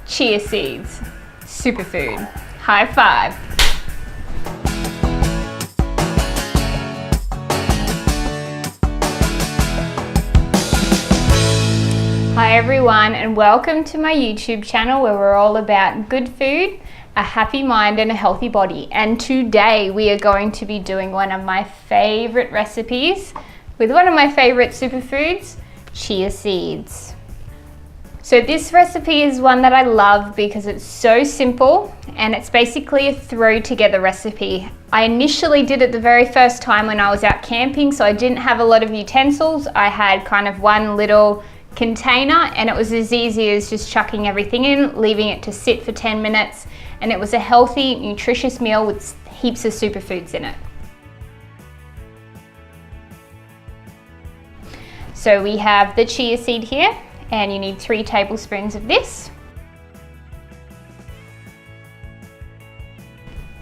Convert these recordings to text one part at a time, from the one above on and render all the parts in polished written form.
chia seeds, superfood. High five. Hi everyone, and welcome to my YouTube channel where we're all about good food, a happy mind and a healthy body. And today we are going to be doing one of my favorite recipes with one of my favorite superfoods, chia seeds. So this recipe is one that I love because it's so simple and it's basically a throw together recipe. I initially did it the very first time when I was out camping, so I didn't have a lot of utensils. I had kind of one little container and it was as easy as just chucking everything in, leaving it to sit for 10 minutes, and it was a healthy, nutritious meal with heaps of superfoods in it. So we have the chia seed here, and you need 3 tablespoons of this.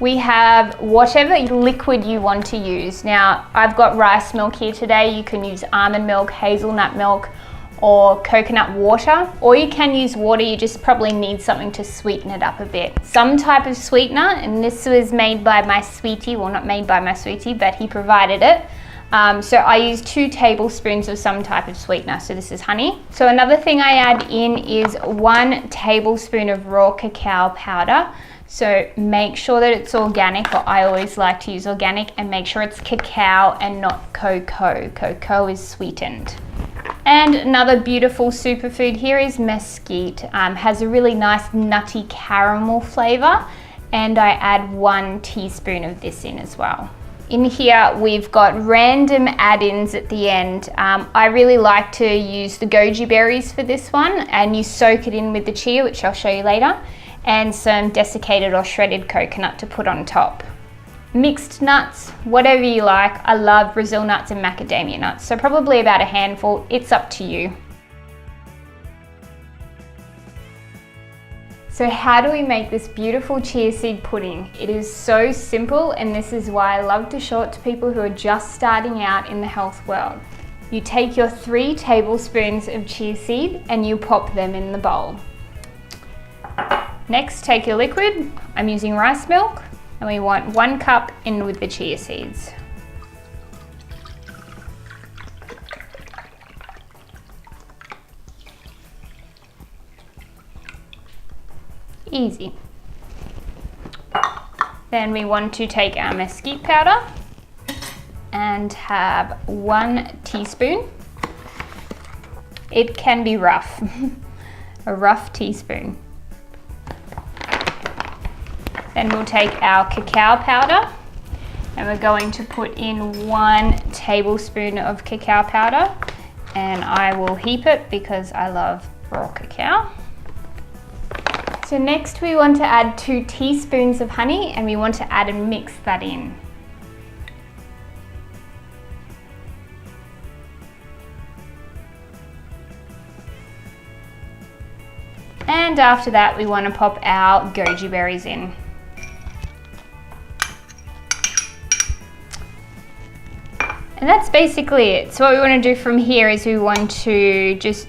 We have whatever liquid you want to use. Now, I've got rice milk here today. You can use almond milk, hazelnut milk, or coconut water, or you can use water. You just probably need something to sweeten it up a bit. Some type of sweetener, and this was made by my sweetie, well, not made by my sweetie, but he provided it. So I use 2 tablespoons of some type of sweetener. So this is honey. So another thing I add in is 1 tablespoon of raw cacao powder. So make sure that it's organic, or I always like to use organic, and make sure it's cacao and not cocoa. Cocoa is sweetened. And another beautiful superfood here is mesquite. Has a really nice nutty caramel flavor, and I add 1 teaspoon of this in as well. In here we've got random add-ins at the end. I really like to use the goji berries for this one, and you soak it in with the chia, which I'll show you later, and some desiccated or shredded coconut to put on top. Mixed nuts, whatever you like. I love Brazil nuts and macadamia nuts, so probably about a handful. It's up to you. So how do we make this beautiful chia seed pudding? It is so simple, and this is why I love to show it to people who are just starting out in the health world. You take your 3 tablespoons of chia seed and you pop them in the bowl. Next, take your liquid. I'm using rice milk. And we want 1 cup in with the chia seeds. Easy. Then we want to take our mesquite powder and have 1 teaspoon. It can be rough, a rough teaspoon. Then we'll take our cacao powder, and we're going to put in 1 tablespoon of cacao powder, and I will heap it because I love raw cacao. So next we want to add 2 teaspoons of honey, and we want to add and mix that in. And after that we want to pop our goji berries in. And that's basically it. So what we want to do from here is we want to just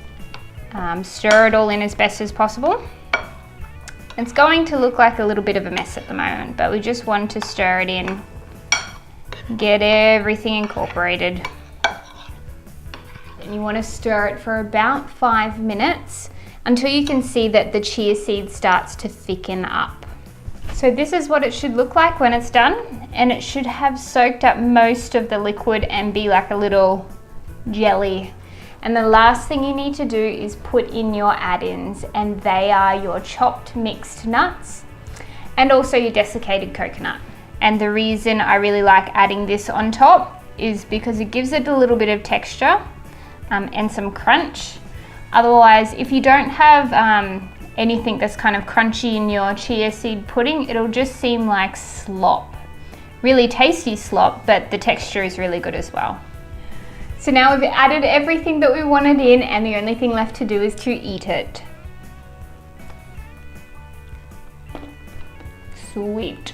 stir it all in as best as possible. It's going to look like a little bit of a mess at the moment, but we just want to stir it in, get everything incorporated. And you want to stir it for about 5 minutes until you can see that the chia seed starts to thicken up. So this is what it should look like when it's done, and it should have soaked up most of the liquid and be like a little jelly. And the last thing you need to do is put in your add-ins, and they are your chopped mixed nuts and also your desiccated coconut. And the reason I really like adding this on top is because it gives it a little bit of texture and some crunch. Otherwise, if you don't have anything that's kind of crunchy in your chia seed pudding, it'll just seem like slop. Really tasty slop, but the texture is really good as well. So now we've added everything that we wanted in, and the only thing left to do is to eat it. Sweet.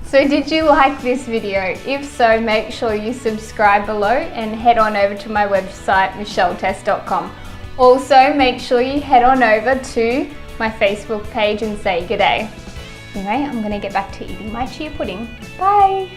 So did you like this video? If so, make sure you subscribe below and head on over to my website, MichelleTess.com. Also, make sure you head on over to my Facebook page and say good day. Anyway, I'm gonna get back to eating my chia pudding. Bye.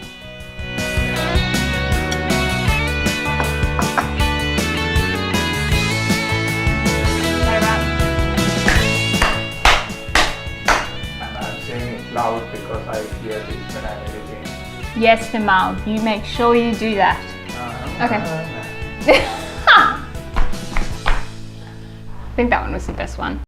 I'm saying it loud because I hear this when I'm editing. Yes, Namal, you make sure you do that. Okay. I think that one was the best one.